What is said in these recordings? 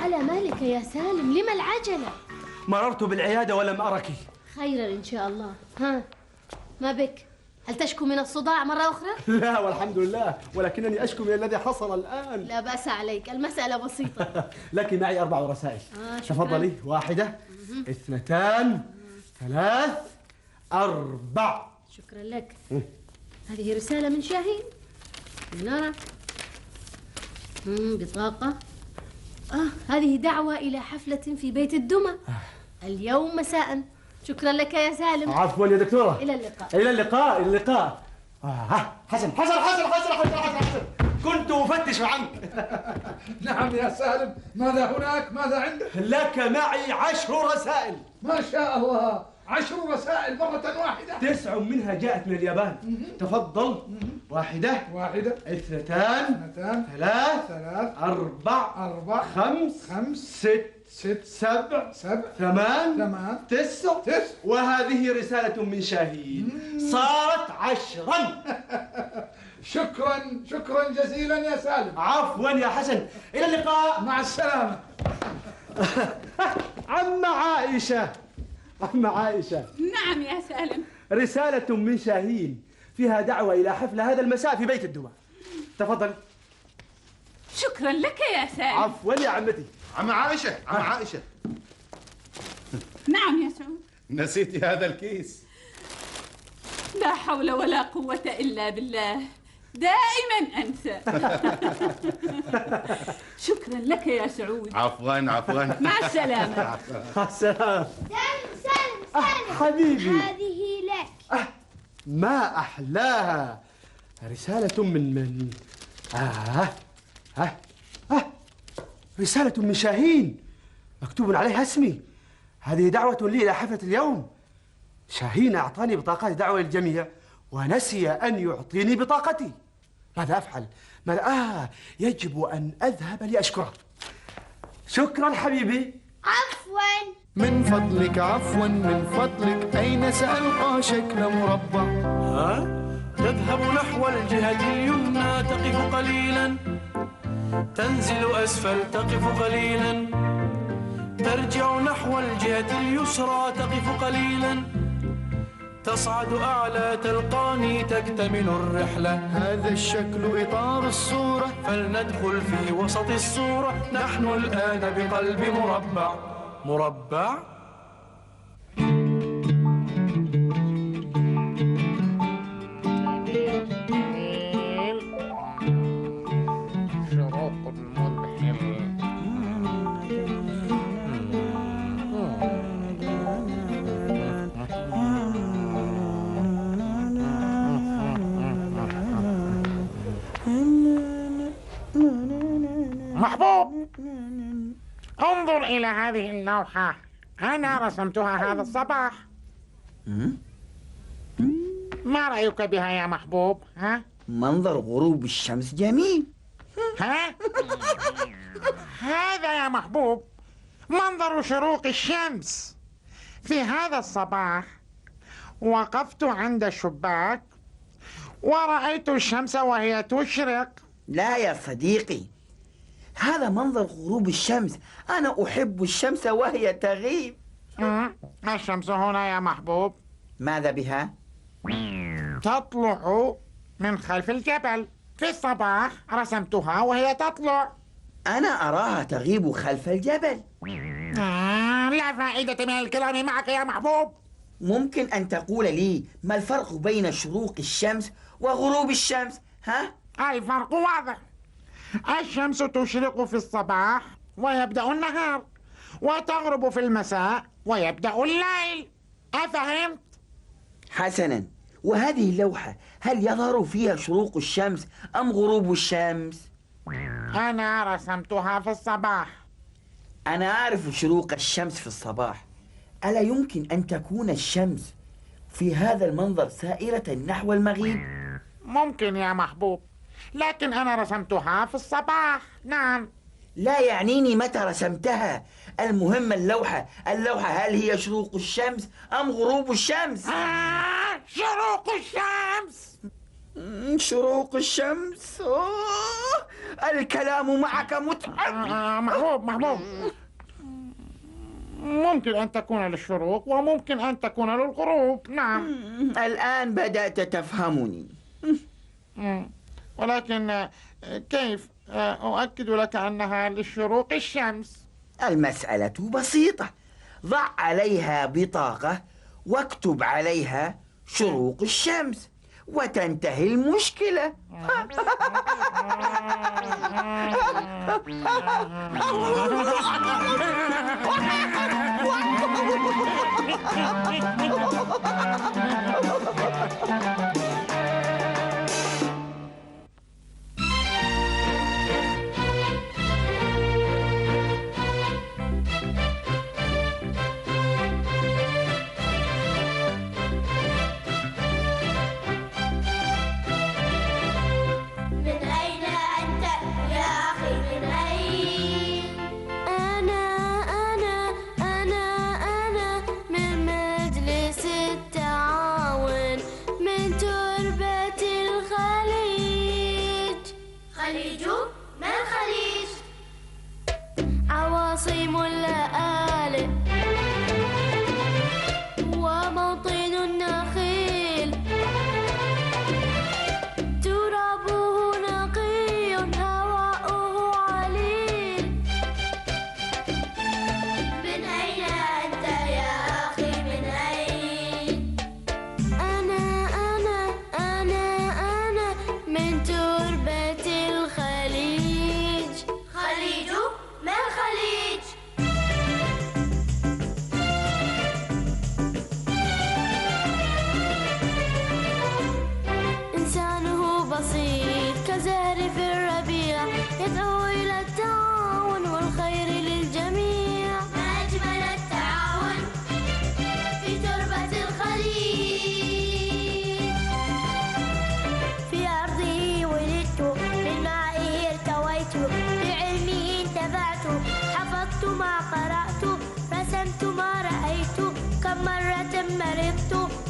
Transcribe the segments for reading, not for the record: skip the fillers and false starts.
على مالك يا سالم؟ لما العجلة؟ مررت بالعيادة ولم أرك. خيرا إن شاء الله. ها، ما بك؟ هل تشكو من الصداع مرة أخرى؟ لا والحمد لله، ولكنني أشكو من الذي حصل الآن. لا بأس عليك، المسألة بسيطة. لك معي 4 رسائل. تفضلي. 1 2 3 4. شكرا لك. هذه رسالة من شاهين. لنرى. بطاقة. هذه دعوة إلى حفلة في بيت الدمى اليوم مساء. شكرا لك يا سالم. عفوا يا دكتورة. إلى اللقاء. إلى اللقاء. إلى اللقاء. حسن حسن حسن حسن حسن حسن، كنت أفتش عنك. نعم يا سالم، ماذا هناك؟ ماذا عندك؟ لك معي 10 رسائل. ما شاء الله، 10 رسائل مرة واحدة. 9 منها جاءت من اليابان. تفضل. 1 2 3 4 5 6 7 8 9. وهذه رسالة من شاهين صارت 10. شكرا جزيلا يا سالم. عفوا يا حسن، إلى اللقاء. مع السلامة. عم عائشة. نعم يا سالم. رسالة من شاهين فيها دعوة إلى حفلة هذا المساء في بيت الدمى. تفضل. شكرا لك يا سالم. عفوا يا عمتي. عم عائشة. نعم يا سعود. نسيتي هذا الكيس؟ لا حول ولا قوة إلا بالله، دائما أنسى. شكرا لك يا سعود. عفوا. مع السلامة. مع السلامة. سالم حبيبي، هذه لك. ما أحلاها. رسالة من رسالة من شاهين مكتوب عليها اسمي. هذه دعوة لي إلى حفلة اليوم. شاهين أعطاني بطاقات دعوة للجميع ونسي أن يعطيني بطاقتي. ماذا أفعل؟ يجب أن أذهب لأشكره. شكرا حبيبي. عفوا. من فضلك عفوا من فضلك، أين سألقى شكل مربع؟ تذهب نحو الجهة اليمنى، تقف قليلا تنزل أسفل تقف قليلا، ترجع نحو الجهة اليسرى تقف قليلا، تصعد أعلى تلقاني تكتمل الرحلة. هذا الشكل إطار الصورة، فلندخل في وسط الصورة. نحن الآن بقلب مربع. مربع؟ شروق مذهل. محبوب، انظر إلى هذه اللوحة، أنا رسمتها هذا الصباح. ما رأيك بها يا محبوب؟ ها؟ منظر غروب الشمس جميل. ها؟ هذا يا محبوب منظر شروق الشمس. في هذا الصباح وقفت عند الشباك ورأيت الشمس وهي تشرق. لا يا صديقي، هذا منظر غروب الشمس. أنا أحب الشمس وهي تغيب. الشمس هنا يا محبوب. ماذا بها؟ تطلع من خلف الجبل. في الصباح رسمتها وهي تطلع. أنا أراها تغيب خلف الجبل. لا فائدة من الكلام معك يا محبوب. ممكن أن تقول لي ما الفرق بين شروق الشمس وغروب الشمس؟ ها؟ الفرق واضح. الشمس تشرق في الصباح ويبدأ النهار، وتغرب في المساء ويبدأ الليل. أفهمت؟ حسنا، وهذه اللوحة هل يظهر فيها شروق الشمس أم غروب الشمس؟ أنا رسمتها في الصباح. أنا أعرف شروق الشمس في الصباح. ألا يمكن أن تكون الشمس في هذا المنظر سائرة نحو المغيب؟ ممكن يا محبوب، لكن أنا رسمتها في الصباح. نعم. لا يعنيني متى رسمتها، المهم اللوحة هل هي شروق الشمس أم غروب الشمس؟ شروق الشمس. شروق الشمس. الكلام معك متعب. محبوب، ممكن أن تكون للشروق وممكن أن تكون للغروب. نعم. الآن بدأت تفهمني. ولكن كيف أؤكد لك أنها للشروق الشمس؟ المسألة بسيطة. ضع عليها بطاقة واكتب عليها شروق الشمس وتنتهي المشكلة.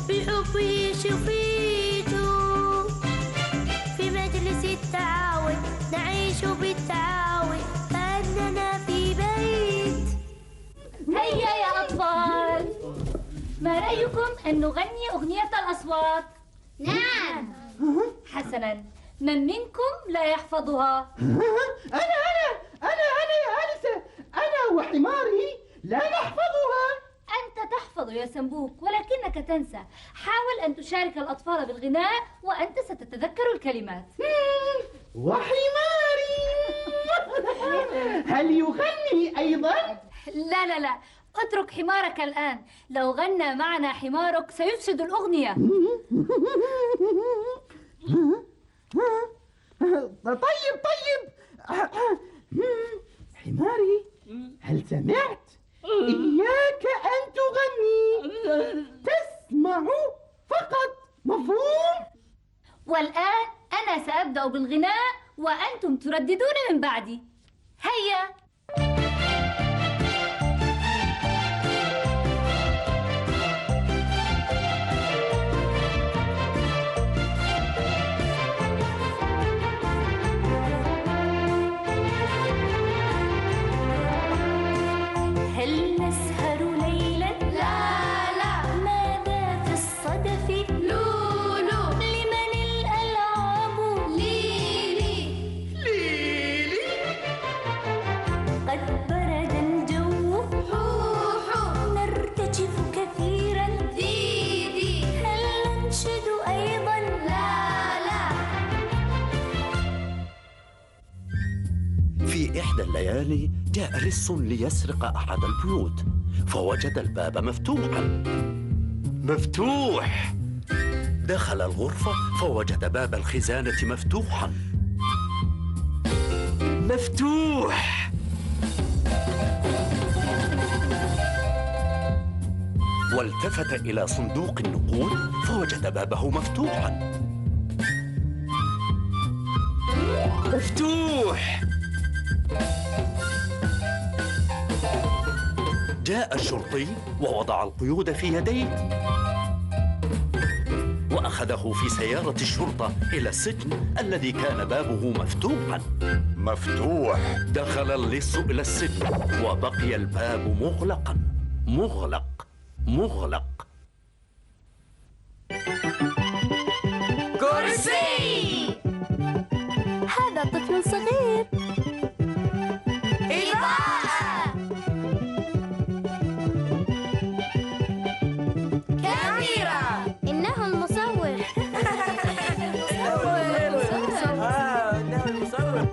بحبه شفيت في مجلس التعاون نعيش بالتعاون رأيكم أن نغني أغنية الأصوات؟ نعم. حسنا، من منكم لا يحفظها؟ أنا يا آنسة، أنا وحماري لا نحفظها. أنت تحفظ يا سنبوك ولكنك تنسى. حاول أن تشارك الأطفال بالغناء وأنت ستتذكر الكلمات. وحماري هل يغني أيضا؟ لا، اترك حمارك الآن. لو غنى معنا حمارك سيفسد الأغنية. طيب حماري، هل سمعت؟ إياك أن تغني، تسمع فقط، مفهوم؟ والآن أنا سأبدأ بالغناء وأنتم ترددون من بعدي. هيا. هل نسهر ليلا؟ لا. ماذا في الصدف؟ لولو. لمن الألعاب؟ ليلي. قد برد الجو. حوحو. نرتجف كثيرا. ديدي. هل ننشد أيضا؟ لا. في إحدى الليالي جاء لص ليسرق أحد البيوت، فوجد الباب مفتوح. دخل الغرفة فوجد باب الخزانة مفتوحا. والتفت إلى صندوق النقود فوجد بابه مفتوحا. جاء الشرطي ووضع القيود في يديه وأخذه في سيارة الشرطة إلى السجن الذي كان بابه مفتوح. دخل اللص إلى السجن وبقي الباب مغلق. كرسي. هذا طفل صغير. إضاءة. كاميرا. إنه المصور. إنه المصور.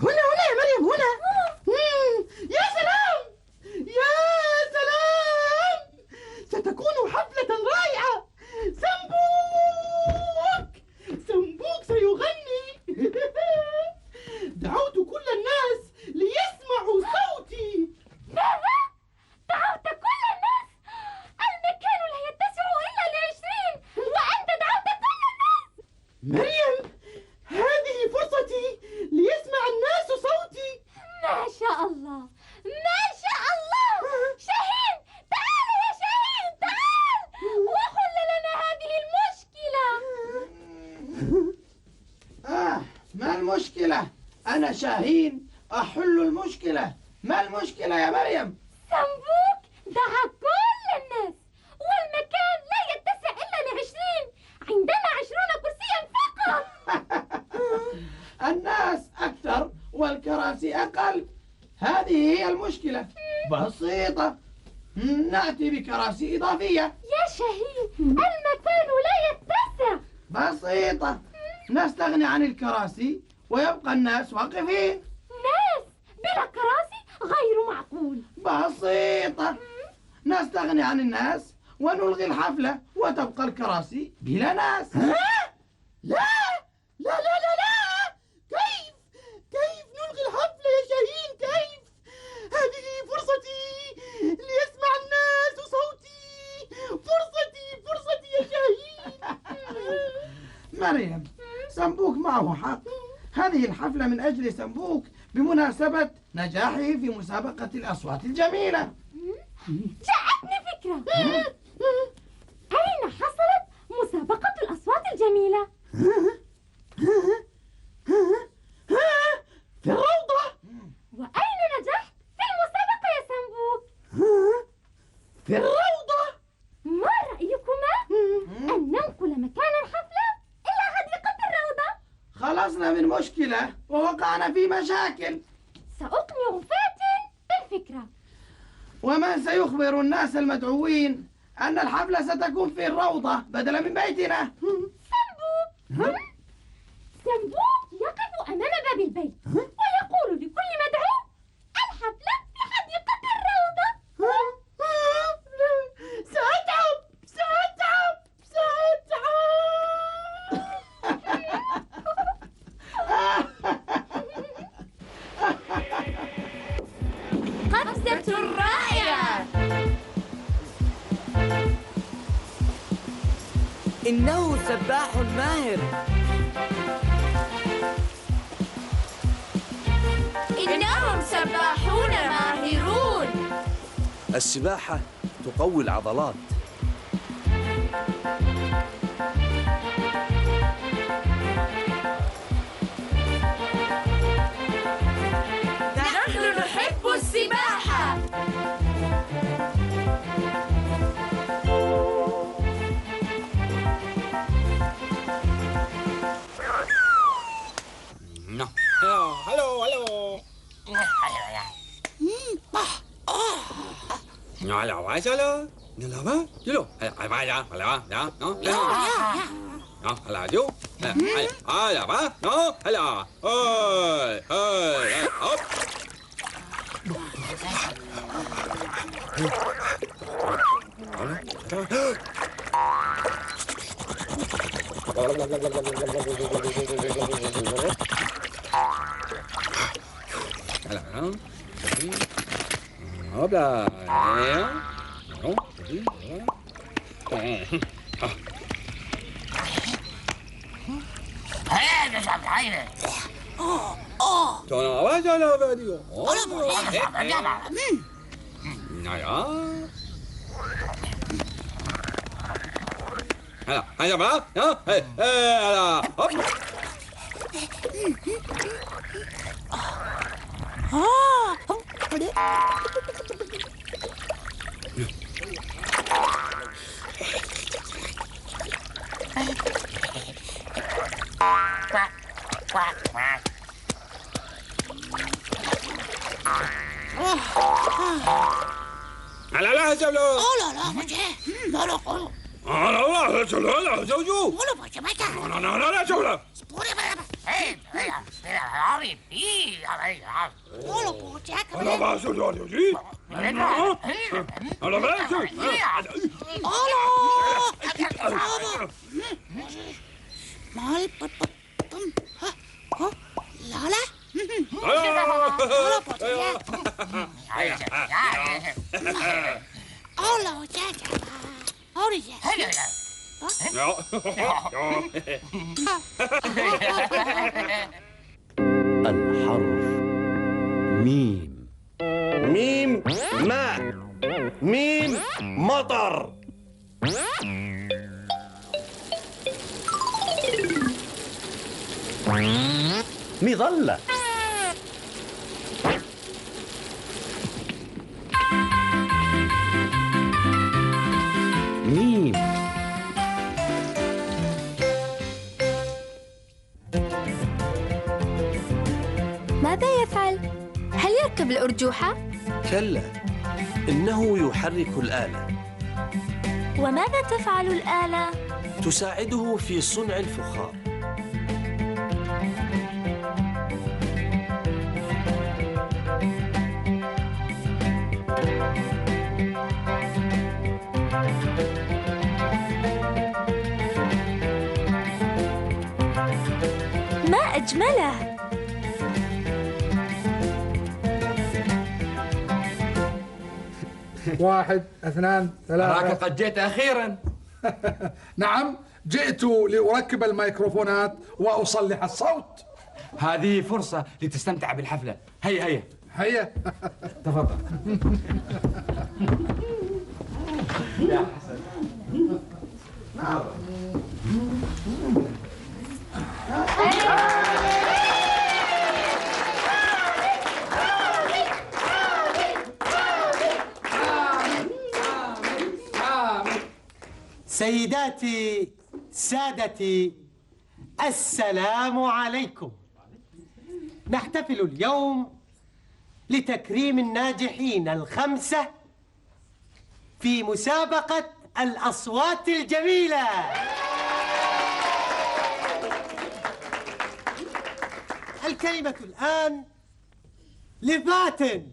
هنا يا مريم، هنا. يا سلام، ستكون حفلة رائعة. سنبوك سيغني. دعوت كل الناس ليسمعوا صوتي. ماذا؟ دعوت كل الناس؟ المكان لا يتسع إلا ل20 وأنت دعوت كل الناس. مريم، هذه فرصتي ليسمع الناس صوتي. ما شاء الله. شاهين، تعال يا شاهين، تعال وحل لنا هذه المشكلة. ما المشكلة؟ أنا شاهين أحل المشكلة. ما المشكلة يا مريم؟ سنبوك دعا كل الناس والمكان لا يتسع إلا ل20. عندنا 20 كرسيا فقط. الناس أكثر والكراسي أقل. هذه هي المشكلة. بسيطة، نأتي بكراسي إضافية. يا شاهين، المكان لا يتسع. بسيطة، نستغني عن الكراسي ويبقى الناس واقفين. ناس بلا كراسي غير معقول. بسيطة، نستغني عن الناس ونلغي الحفلة وتبقى الكراسي بلا ناس. ها؟ لا لا لا لا لا، كيف نلغي الحفلة يا شاهين؟ كيف؟ هذه فرصتي ليسمع الناس صوتي، فرصتي يا شاهين. مريم، سمبوك معه حق. هذه الحفلة من أجل سمبوك بمناسبة نجاحه في مسابقة الأصوات الجميلة. جاءتني فكرة. أين حصلت مسابقة الأصوات الجميلة؟ في الروضة. وأين نجحت في المسابقة يا سمبوك؟ في الروضة. ما رأيكما أن ننقل مكان الحفلة إلى حديقة الروضة؟ خلصنا من مشكلة ووقعنا في مشاكل. سأقنع فاتن بالفكرة. ومن سيخبر الناس المدعوين أن الحفلة ستكون في الروضة بدلا من بيتنا؟ سمبوك. سمبوك يقف أمام باب البيت ويقول لكل مدعو: الحفلة في حديقة الروضة. سأتعب. قفزة رائعة. إنه سباح ماهر. إنهم سباحون ماهرون. السباحة تقوي العضلات. نحن نحب السباحة. Hello. Nhỏ là quá sao đó? Nhỏ là quá, chứ đâu? Hay phải ra, phải là đó, nó. Nó là chú. Hay là quá, nó, hay là. Ơi, hop. Hop là. Đúng. Trời ơi, quá trời ơi, về đi. Này đó. Hay là đó. Đó. Là. Hop. لا جلو لا مجھے لا قولوا لا جلو لا جوجو قولوا مجھے مجھے لا جلو پورے قولوا مجھے لا ما جلو جوجي لا ما جلو مال لا لا الحرف ميم. ميم ماء. ميم مطر. مظلة. ميم. ماذا يفعل؟ هل يركب الأرجوحة؟ كلا، إنه يحرك الآلة. وماذا تفعل الآلة؟ تساعده في صنع الفخار. ما أجمله. 1 2 3. أراك قد جئت أخيرا. نعم، جئت لأركب الميكروفونات وأصلح الصوت. هذه فرصة لتستمتع بالحفلة. هيا هيا هيا. تفضل. يا حسن. سيداتي سادتي، السلام عليكم. نحتفل اليوم لتكريم الناجحين ال5 في مسابقة الأصوات الجميلة. الكلمة الآن لفاتن.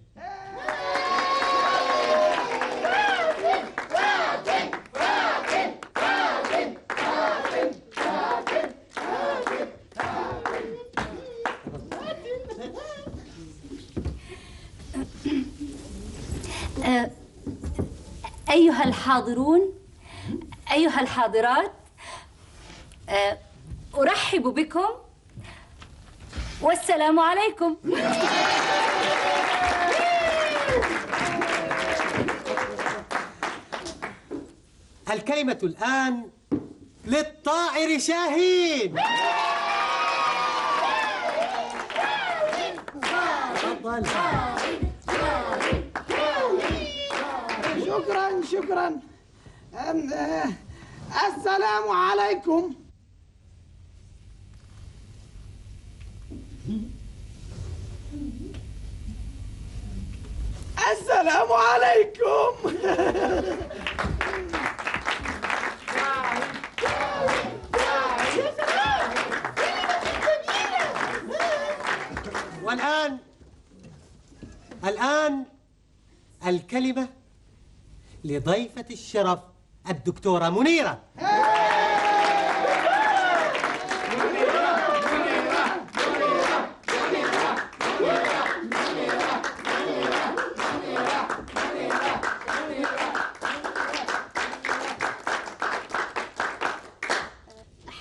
أيها الحاضرون، أيها الحاضرات، أرحب بكم والسلام عليكم. الكلمة الآن للطائر شاهين. تفضل. شكرا. السلام عليكم. السلام عليكم. والآن الكلمة لضيفة الشرف الدكتورة منيرة.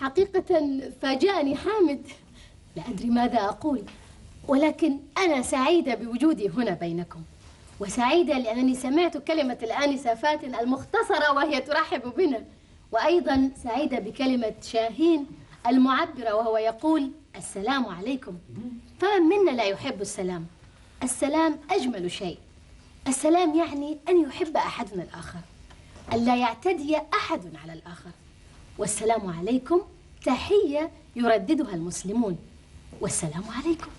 حقيقة فاجأني حامد، لا أدري ماذا أقول، ولكن أنا سعيدة بوجودي هنا بينكم، وسعيدة لأنني سمعت كلمة الآنسة فاتن المختصرة وهي ترحب بنا، وأيضا سعيدة بكلمة شاهين المعبرة وهو يقول السلام عليكم. فمن منا لا يحب السلام؟ السلام أجمل شيء. السلام يعني أن يحب أحدنا الآخر، أن لا يعتدي أحد على الآخر. والسلام عليكم تحية يرددها المسلمون. والسلام عليكم.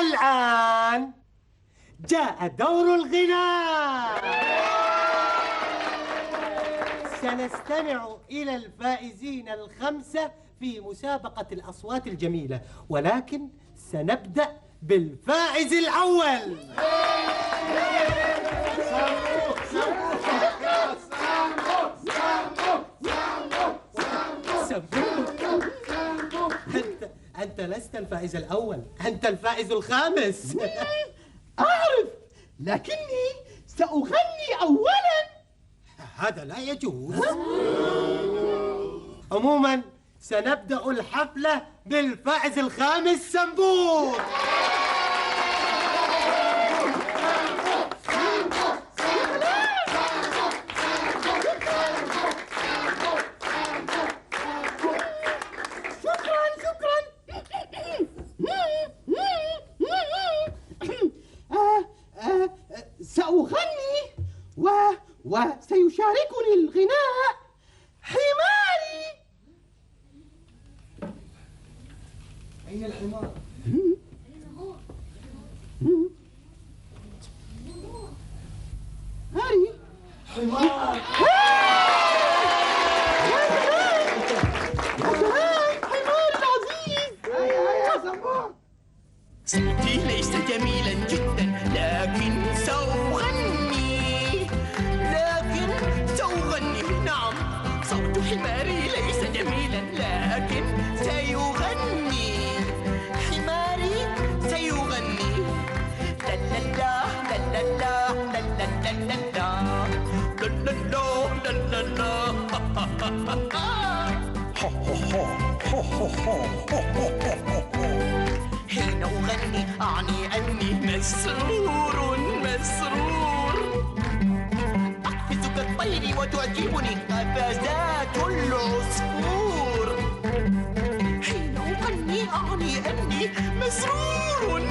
الآن جاء دور الغناء. سنستمع إلى الفائزين ال5 في مسابقة الأصوات الجميلة، ولكن سنبدأ بالفائز الأول. أنت لست الفائز الأول، أنت الفائز الخامس. أعرف، لكني سأغني أولاً. هذا لا يجوز. عموماً سنبدأ الحفلة بالفائز الخامس سمبور. شكراً. وسيشاركني الغناء حماري. أين الحمار؟ هاري حمار. حمار العزيز. هيا سمبوع. صوتي ليس جميلا جدا لكن سأغني نعم صوت حماري ليس جميلا لكن سيغني حماري سيغني لا لا لا لا لا لا لا لا لا لا لا حين أغني أعني أني مسرور أقفز كالطير وتعجبني قفزات العصفور. حين أغني أعني أني مسرور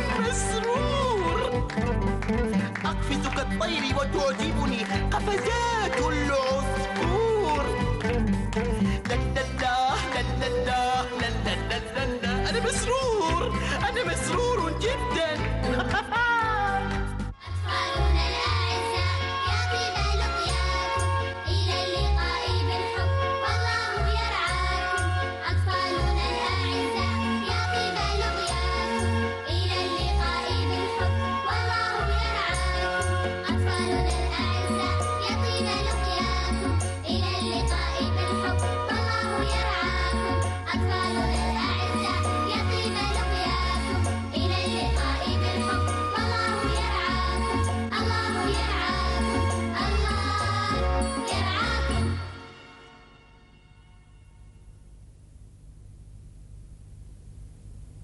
أقفز كالطير وتعجبني قفزات العصفور.